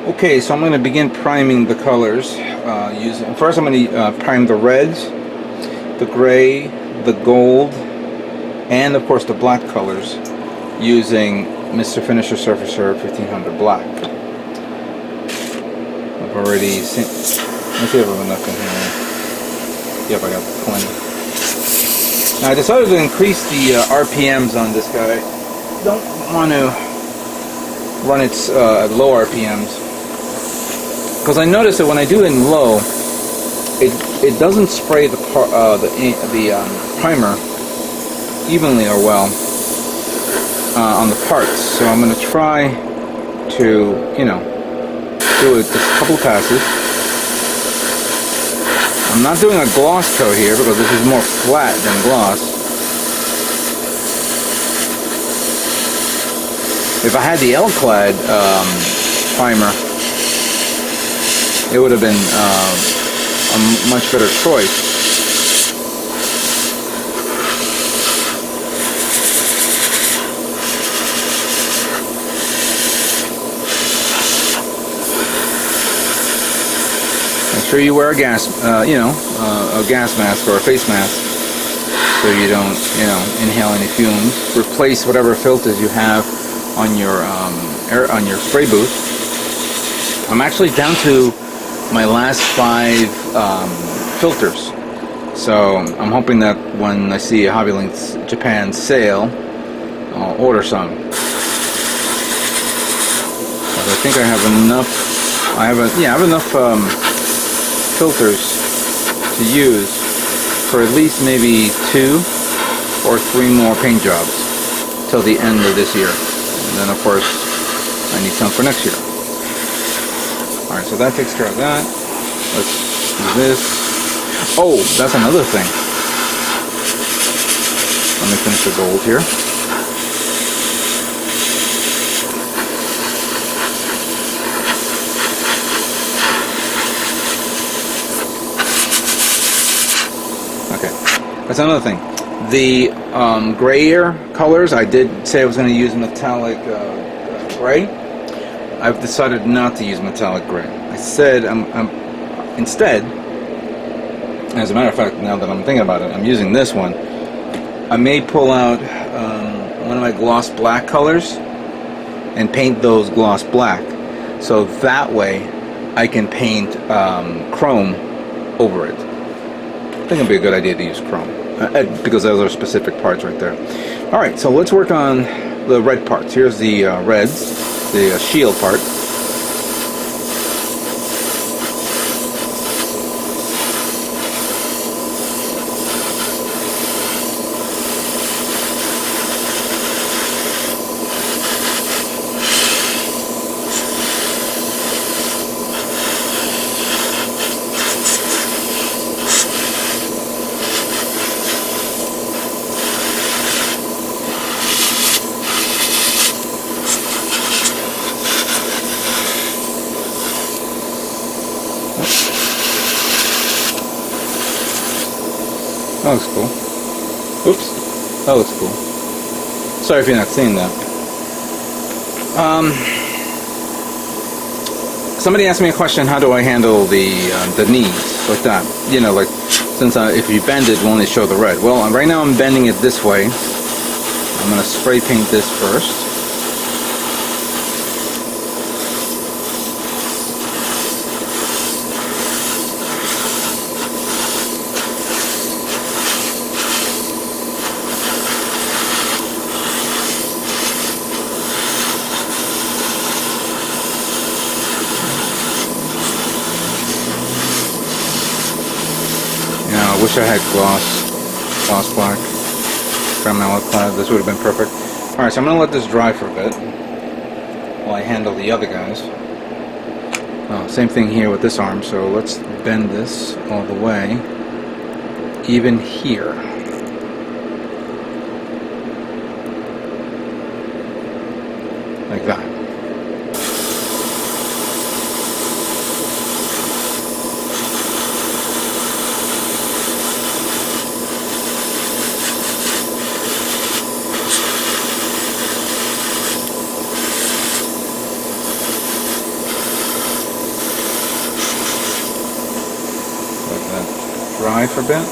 Okay, so I'm going to begin priming the colors. First I'm going to prime the reds, the gray, the gold, and of course the black colors using Mr. Finisher Surfacer 1500 Black. I've already seen... Let's see if I have enough in here. Yep, I got plenty. Now I decided to increase the RPMs on this guy. Don't want to run it at low RPMs. Because I noticed that when I do it in low, it doesn't spray the primer evenly or well on the parts. So I'm going to try to, do it just a couple of passes. I'm not doing a gloss coat here because this is more flat than gloss. If I had the Alclad primer, it would have been a much better choice. Make sure you wear a gas, a gas mask or a face mask, so you don't, inhale any fumes. Replace whatever filters you have on your spray booth. I'm actually down to my last 5 filters, so I'm hoping that when I see a Hobby Link's Japan sale, I'll order some. But I think I have enough. I have enough filters to use for at least maybe 2 or 3 more paint jobs till the end of this year, and then of course I need some for next year. Alright, so that takes care of that. Let's do this. Oh, that's another thing. Let me finish the gold here. Okay, that's another thing. The grayer colors, I did say I was going to use metallic gray. I've decided not to use metallic gray. I said instead, as a matter of fact, now that I'm thinking about it, I'm using this one. I may pull out one of my gloss black colors and paint those gloss black. So that way I can paint chrome over it. I think it'd be a good idea to use chrome because those are specific parts right there. Alright, so let's work on the red parts. Here's the reds. The shield part. That looks cool. Oops. That looks cool. Sorry if you're not seeing that. Somebody asked me a question, how do I handle the knees, like that? Like, since if you bend it, it will only show the red. Well, right now I'm bending it this way. I'm going to spray paint this first. I wish I had gloss black from Alclad. This would have been perfect. Alright, so I'm going to let this dry for a bit while I handle the other guys. Same thing here with this arm, so let's bend this all the way, even here. Like that. for a bit.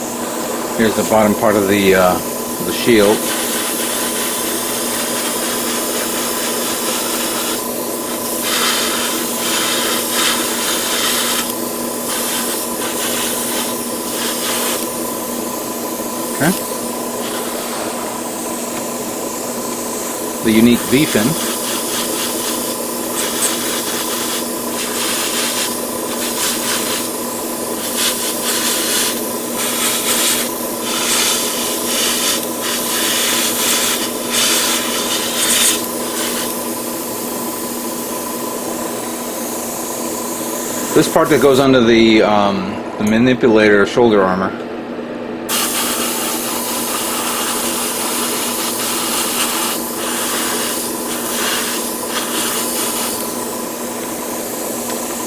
Here's the bottom part of the shield. Okay. The unique V-fin. This part that goes under the manipulator shoulder armor.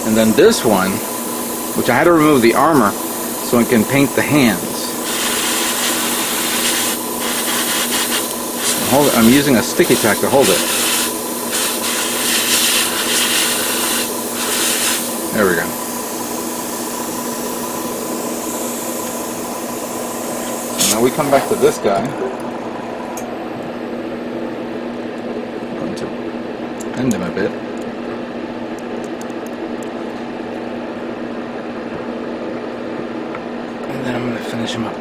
And then this one, which I had to remove the armor so I can paint the hands. I'm using a sticky tack to hold it. There we go. So now we come back to this guy. I'm going to bend him a bit. And then I'm going to finish him up.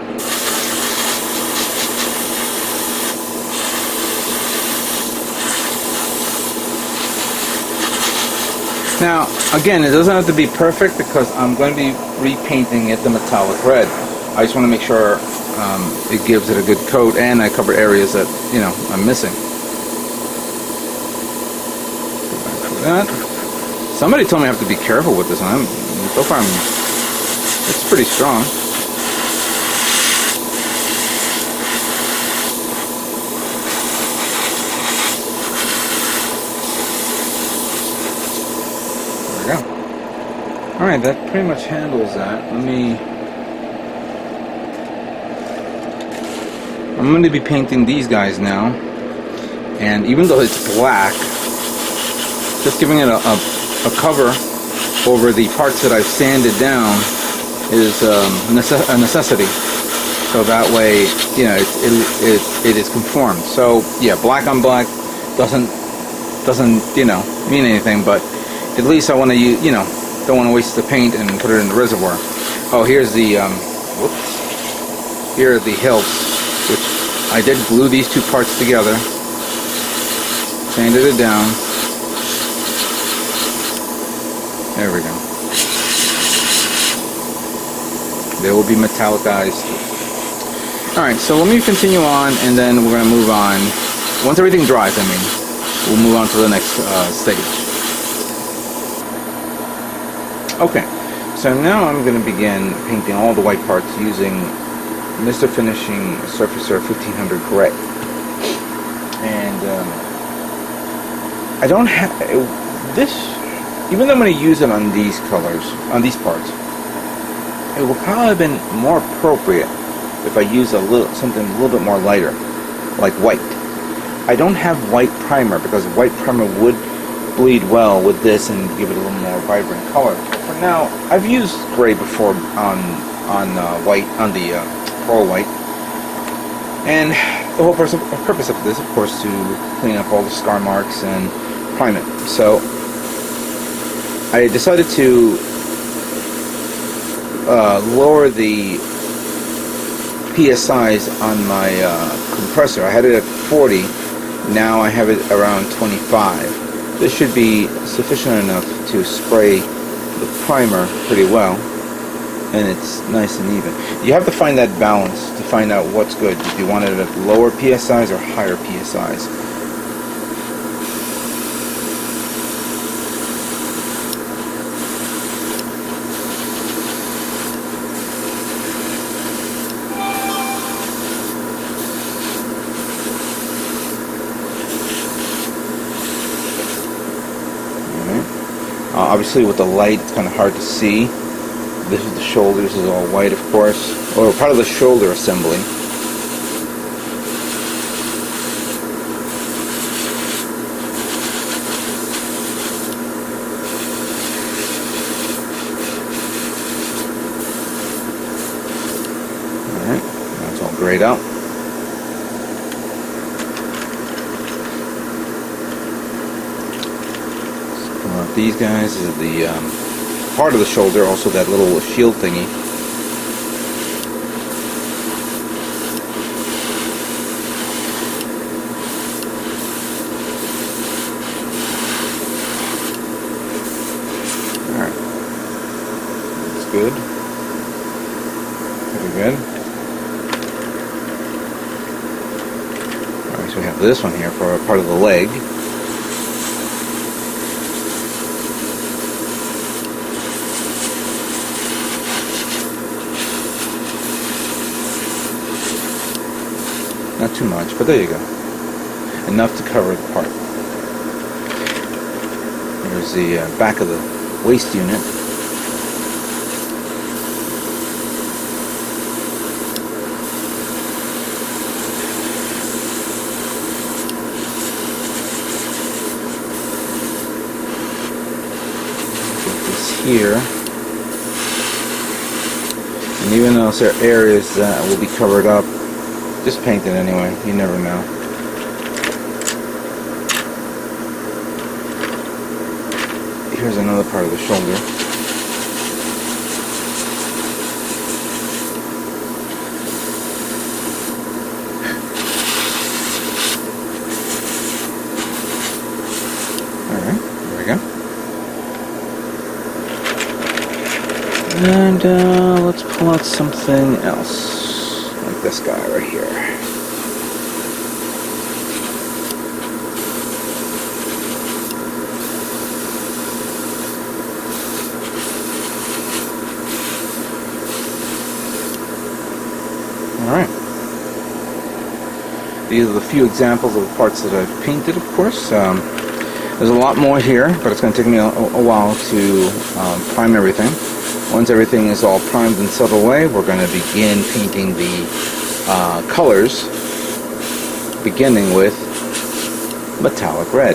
Now, again, it doesn't have to be perfect because I'm going to be repainting it the metallic red. I just want to make sure it gives it a good coat and I cover areas that, you know, I'm missing. Go back for that. Somebody told me I have to be careful with this one. So far, it's pretty strong. Alright, that pretty much handles that. I'm going to be painting these guys now. And even though it's black, just giving it a cover over the parts that I've sanded down is a necessity. So that way, you know, it is conformed. So yeah, black on black doesn't you know, mean anything, but at least I want to use, you know, don't want to waste the paint and put it in the reservoir. Oh, here's the whoops. Here are the hilts, which I did glue these two parts together, sanded it down. There we go. They will be metallicized. Alright, so let me continue on and then we're going to move on. Once everything dries, I mean, we'll move on to the next stage. Okay, so now I'm going to begin painting all the white parts using Mr. Finishing Surfacer 1500 Gray. And I don't have this, even though I'm going to use it on these colors, on these parts, it would probably have been more appropriate if I use something a little bit more lighter, like white. I don't have white primer because white primer would bleed well with this and give it a little more vibrant color. For now, I've used gray before on white, on the pearl white, and the whole purpose of this, of course, to clean up all the scar marks and prime it. So I decided to lower the PSIs on my compressor. I had it at 40, now I have it around 25. This should be sufficient enough to spray the primer pretty well, and it's nice and even. You have to find that balance to find out what's good. If you want it at lower PSIs or higher PSIs. Obviously with the light it's kind of hard to see. This is the shoulder, this is all white of course, or part of the shoulder assembly. grayed out. These guys is the part of the shoulder, also that little shield thingy. Alright. That's good. Pretty good. Alright, so we have this one here for a part of the leg. Not too much, but there you go. Enough to cover the part. Here's the back of the waist unit. Get this here. And even though there are areas that will be covered up, just paint it anyway, you never know. Here's another part of the shoulder. Alright, there we go. And let's pull out something else. Like this guy right here. Alright. These are the few examples of the parts that I've painted, of course. There's a lot more here, but it's going to take me a while to prime everything. Once everything is all primed and settled away, we're going to begin painting the colors, beginning with metallic red.